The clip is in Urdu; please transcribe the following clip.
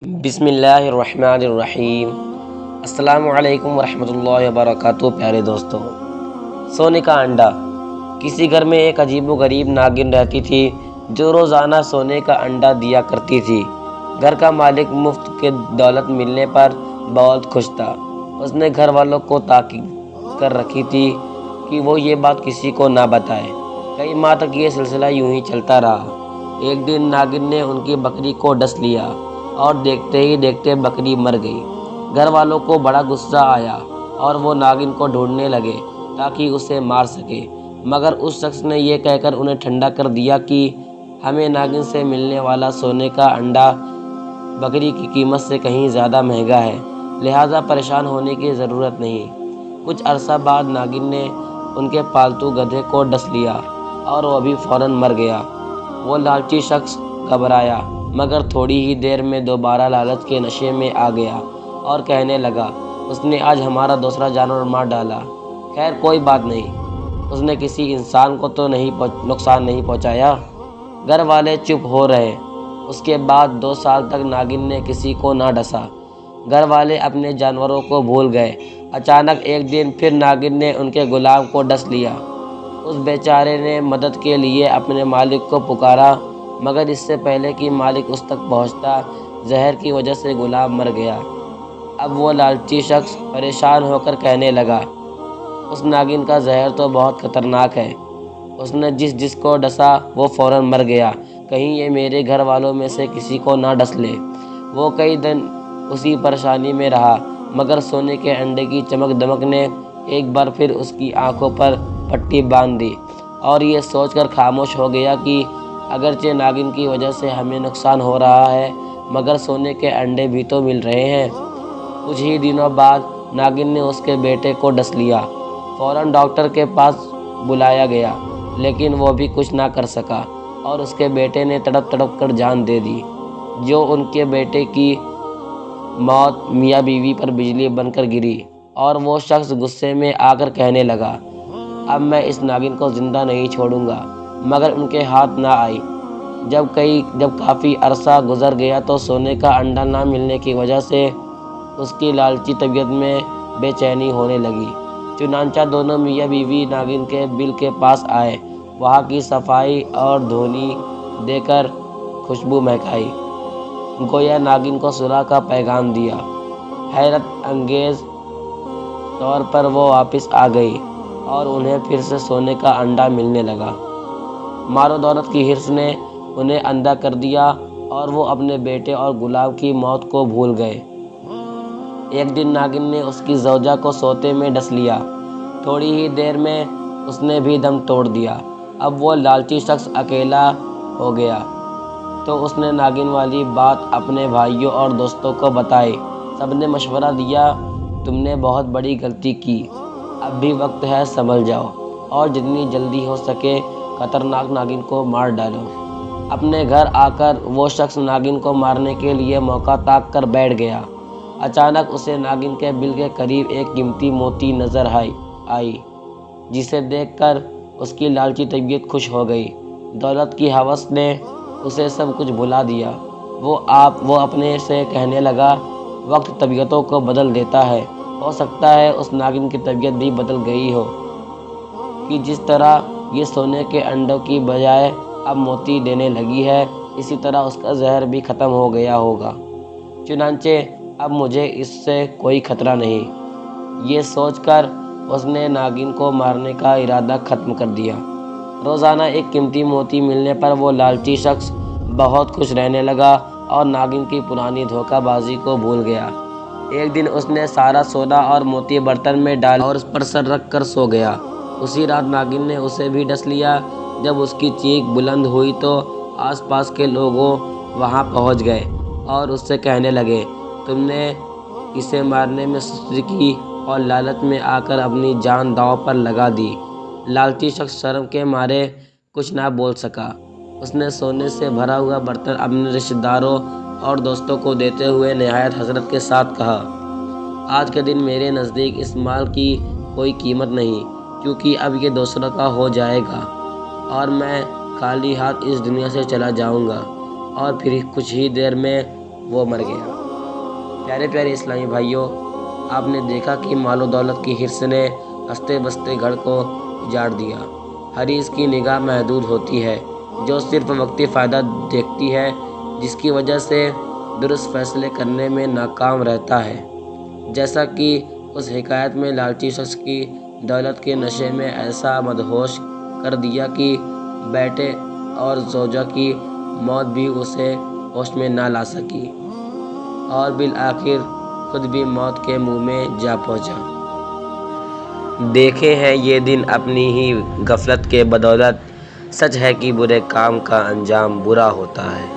بسم اللہ الرحمن الرحیم۔ السلام علیکم ورحمۃ اللہ وبرکاتہ۔ پیارے دوستو، سونے کا انڈا۔ کسی گھر میں ایک عجیب و غریب ناگن رہتی تھی جو روزانہ سونے کا انڈا دیا کرتی تھی۔ گھر کا مالک مفت کے دولت ملنے پر بہت خوش تھا۔ اس نے گھر والوں کو تاکید کر رکھی تھی کہ وہ یہ بات کسی کو نہ بتائے۔ کئی ماہ تک یہ سلسلہ یوں ہی چلتا رہا۔ ایک دن ناگن نے ان کی بکری کو ڈس لیا اور دیکھتے ہی دیکھتے بکری مر گئی۔ گھر والوں کو بڑا غصہ آیا اور وہ ناگن کو ڈھونڈنے لگے تاکہ اسے مار سکے، مگر اس شخص نے یہ کہہ کر انہیں ٹھنڈا کر دیا کہ ہمیں ناگن سے ملنے والا سونے کا انڈا بکری کی قیمت سے کہیں زیادہ مہنگا ہے، لہٰذا پریشان ہونے کی ضرورت نہیں۔ کچھ عرصہ بعد ناگن نے ان کے پالتو گدھے کو ڈس لیا اور وہ بھی فوراً مر گیا۔ وہ لالچی شخص گھبرایا، مگر تھوڑی ہی دیر میں دوبارہ لالچ کے نشے میں آ گیا اور کہنے لگا، اس نے آج ہمارا دوسرا جانور مار ڈالا۔ خیر کوئی بات نہیں، اس نے کسی انسان کو تو نقصان نہیں پہنچایا۔ گھر والے چپ ہو رہے۔ اس کے بعد 2 سال تک ناگن نے کسی کو نہ ڈسا۔ گھر والے اپنے جانوروں کو بھول گئے۔ اچانک ایک دن پھر ناگن نے ان کے غلام کو ڈس لیا۔ اس بیچارے نے مدد کے لیے اپنے مالک کو پکارا، مگر اس سے پہلے کہ مالک اس تک پہنچتا، زہر کی وجہ سے غلام مر گیا۔ اب وہ لالچی شخص پریشان ہو کر کہنے لگا، اس ناگن کا زہر تو بہت خطرناک ہے۔ اس نے جس کو ڈسا وہ فوراً مر گیا، کہیں یہ میرے گھر والوں میں سے کسی کو نہ ڈس لے۔ وہ کئی دن اسی پریشانی میں رہا، مگر سونے کے انڈے کی چمک دمک نے ایک بار پھر اس کی آنکھوں پر پٹی باندھ دی اور یہ سوچ کر خاموش ہو گیا کہ اگرچہ ناگن کی وجہ سے ہمیں نقصان ہو رہا ہے، مگر سونے کے انڈے بھی تو مل رہے ہیں۔ کچھ ہی دنوں بعد ناگن نے اس کے بیٹے کو ڈس لیا۔ فوراً ڈاکٹر کے پاس بلایا گیا، لیکن وہ بھی کچھ نہ کر سکا اور اس کے بیٹے نے تڑپ تڑپ کر جان دے دی۔ جو ان کے بیٹے کی موت میاں بیوی پر بجلی بن کر گری اور وہ شخص غصے میں آ کر کہنے لگا، اب میں اس ناگن کو زندہ نہیں چھوڑوں گا، مگر ان کے ہاتھ نہ آئی۔ جب کافی عرصہ گزر گیا تو سونے کا انڈا نہ ملنے کی وجہ سے اس کی لالچی طبیعت میں بے چینی ہونے لگی۔ چنانچہ دونوں میاں بیوی ناگن کے بل کے پاس آئے، وہاں کی صفائی اور دھونی دیکھ کر خوشبو مہکائی، گویا ناگن کو صلح کا پیغام دیا۔ حیرت انگیز طور پر وہ واپس آ گئی اور انہیں پھر سے سونے کا انڈا ملنے لگا۔ مال و دولت کی حرص نے انہیں اندھا کر دیا اور وہ اپنے بیٹے اور غلام کی موت کو بھول گئے۔ ایک دن ناگن نے اس کی زوجہ کو سوتے میں ڈس لیا۔ تھوڑی ہی دیر میں اس نے بھی دم توڑ دیا۔ اب وہ لالچی شخص اکیلا ہو گیا تو اس نے ناگن والی بات اپنے بھائیوں اور دوستوں کو بتائی۔ سب نے مشورہ دیا، تم نے بہت بڑی غلطی کی، اب بھی وقت ہے، سنبھل جاؤ اور جتنی جلدی ہو سکے خطرناک ناگن کو مار ڈالو۔ اپنے گھر آ کر وہ شخص ناگن کو مارنے کے لیے موقع تاک کر بیٹھ گیا۔ اچانک اسے ناگن کے بل کے قریب ایک قیمتی موتی نظر آئی، جسے دیکھ کر اس کی لالچی طبیعت خوش ہو گئی۔ دولت کی ہوس نے اسے سب کچھ بھلا دیا۔ وہ اپنے سے کہنے لگا، وقت طبیعتوں کو بدل دیتا ہے، ہو سکتا ہے اس ناگن کی طبیعت بھی بدل گئی ہو کہ جس طرح یہ سونے کے انڈوں کی بجائے اب موتی دینے لگی ہے، اسی طرح اس کا زہر بھی ختم ہو گیا ہوگا، چنانچہ اب مجھے اس سے کوئی خطرہ نہیں۔ یہ سوچ کر اس نے ناگن کو مارنے کا ارادہ ختم کر دیا۔ روزانہ ایک قیمتی موتی ملنے پر وہ لالچی شخص بہت خوش رہنے لگا اور ناگن کی پرانی دھوکہ بازی کو بھول گیا۔ ایک دن اس نے سارا سونا اور موتی برتن میں ڈال اور اس پر سر رکھ کر سو گیا۔ اسی رات ناگن نے اسے بھی ڈس لیا۔ جب اس کی چیخ بلند ہوئی تو آس پاس کے لوگوں وہاں پہنچ گئے اور اس سے کہنے لگے، تم نے اسے مارنے میں سستی کی اور لالچ میں آ کر اپنی جان داؤ پر لگا دی۔ لالچی شخص شرم کے مارے کچھ نہ بول سکا۔ اس نے سونے سے بھرا ہوا برتن اپنے رشتہ داروں اور دوستوں کو دیتے ہوئے نہایت حسرت کے ساتھ کہا، آج کے دن میرے نزدیک اس مال کی کوئی قیمت نہیں، کیونکہ اب یہ دوسروں کا ہو جائے گا اور میں خالی ہاتھ اس دنیا سے چلا جاؤں گا۔ اور پھر کچھ ہی دیر میں وہ مر گیا۔ پیارے پیارے اسلامی بھائیوں، آپ نے دیکھا کہ مال و دولت کی حرص نے ہنستے بستے گھر کو اجاڑ دیا۔ حریص کی نگاہ محدود ہوتی ہے، جو صرف وقتی فائدہ دیکھتی ہے، جس کی وجہ سے درست فیصلے کرنے میں ناکام رہتا ہے۔ جیسا کہ اس حکایت میں لالچی شخص کی دولت کے نشے میں ایسا مدہوش کر دیا کہ بیٹے اور زوجہ کی موت بھی اسے ہوش میں نہ لا سکی، اور بالآخر خود بھی موت کے منہ میں جا پہنچا۔ دیکھے ہیں یہ دن اپنی ہی غفلت کے بدولت، سچ ہے کہ برے کام کا انجام برا ہوتا ہے۔